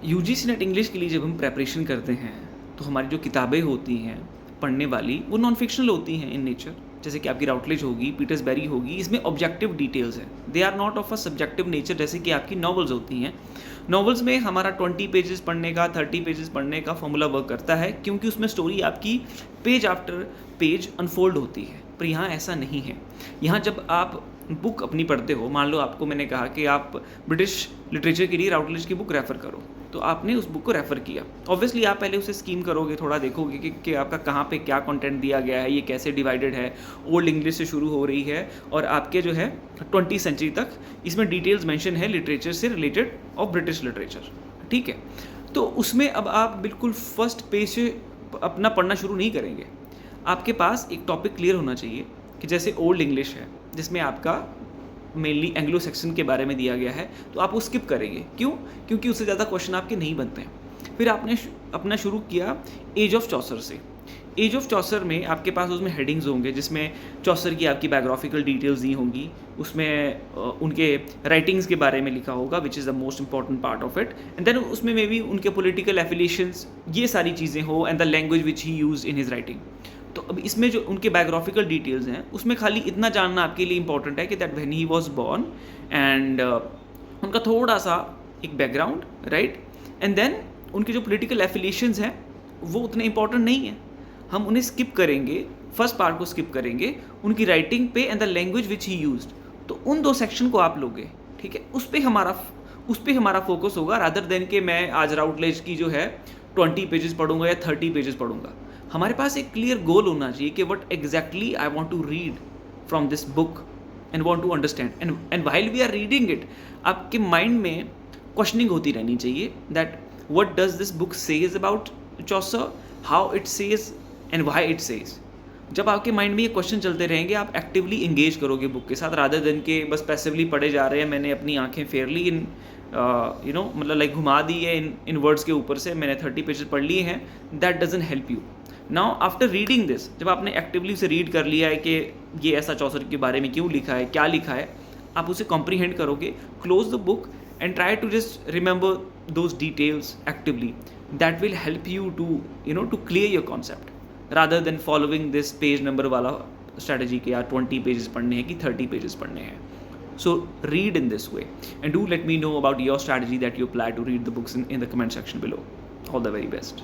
UGC net English के लिए जब हम प्रेपरेशन करते हैं तो हमारी जो किताबें होती हैं पढ़ने वाली वो नॉन फिक्शनल होती हैं इन नेचर। जैसे कि आपकी राउटलेज होगी, पीटर्सबेरी होगी, इसमें ऑब्जेक्टिव डिटेल्स हैं, they are not of a subjective nature. जैसे कि आपकी नॉवेल्स होती हैं, नॉवेल्स में हमारा 20 पेजेस पढ़ने का, 30 पेजेस पढ़ने का फॉर्मूला वर्क करता है, क्योंकि उसमें स्टोरी आपकी पेज आफ्टर पेज अनफोल्ड होती है। पर यहाँ ऐसा नहीं है। यहाँ जब आप बुक अपनी पढ़ते हो, मान लो आपको मैंने कहा कि आप ब्रिटिश लिटरेचर के लिए राउटलेज की बुक रेफ़र करो, तो आपने उस बुक को रेफ़र किया। ऑब्वियसली आप पहले उसे स्कीम करोगे, थोड़ा देखोगे कि आपका कहाँ पे क्या कंटेंट दिया गया है, ये कैसे डिवाइडेड है, ओल्ड इंग्लिश से शुरू हो रही है और आपके जो है 20वीं सेंचुरी तक इसमें डिटेल्स मेंशन है लिटरेचर से रिलेटेड और ब्रिटिश लिटरेचर, ठीक है। तो उसमें अब आप बिल्कुल फर्स्ट पेज से अपना पढ़ना शुरू नहीं करेंगे। आपके पास एक टॉपिक क्लियर होना चाहिए कि जैसे ओल्ड इंग्लिश है जिसमें आपका मेनली एंग्लो सेक्शन के बारे में दिया गया है, तो आप वो स्किप करेंगे। क्यों? क्योंकि उससे ज़्यादा क्वेश्चन आपके नहीं बनते हैं। फिर आपने अपना शुरू किया एज ऑफ चौसर से। एज ऑफ चौसर में आपके पास उसमें हेडिंग्स होंगे जिसमें चौसर की आपकी बायोग्राफिकल डिटेल्स दी होंगी, उसमें उनके राइटिंग्स के बारे में लिखा होगा, which is the most important part of it. And then उसमें मे बी उनके पॉलिटिकल एफिलिएशंस, ये सारी चीज़ें हो, and the language which he use in his writing. तो अब इसमें जो उनके बायोग्राफिकल डिटेल्स हैं उसमें खाली इतना जानना आपके लिए इंपॉर्टेंट है कि that when he was born and उनका थोड़ा सा एक बैकग्राउंड, राइट। एंड देन उनके जो पॉलिटिकल एफिलिएशंस हैं वो उतने इंपॉर्टेंट नहीं है, हम उन्हें स्किप करेंगे, फर्स्ट पार्ट को स्किप करेंगे, उनकी राइटिंग पे and the language which he used. तो उन दो सेक्शन को आप लोगे, ठीक है, उस पर हमारा फोकस होगा, रादर देन कि मैं आज राउटलेज की जो है 20 पेजेस पढ़ूंगा या 30 पेजेस पढ़ूंगा। हमारे पास एक क्लियर गोल होना चाहिए कि what exactly I want to read from this book and want to understand, and while we are reading it आपके माइंड में क्वेश्चनिंग होती रहनी चाहिए that what does this book says about Chaucer, how it says and why it says. जब आपके mind में ये question चलते रहेंगे आप एक्टिवली इंगेज करोगे बुक के साथ, रादर देन के बस पैसिवली पढ़े जा रहे हैं, मैंने अपनी आंखें फेर ली इन मतलब लाइक घुमा दी है इन वर्ड्स के ऊपर से, मैंने 30 पेजेस पढ़ लिए हैं। That doesn't help you. Now after reading this, जब आपने एक्टिवली उसे रीड कर लिया है कि ये ऐसा चौसर के बारे में क्यों लिखा है, क्या लिखा है, आप उसे कॉम्प्रीहेंड करोगे, close the book and try to just remember those details actively. That will help you to clear your concept rather than following this page number वाला स्ट्रैटेजी के यार 20 पेजेस पढ़ने हैं कि 30 पेजेस पढ़ने हैं। So read in this way and do let me know about your strategy that you apply to read the books in the comment section below. All the very best.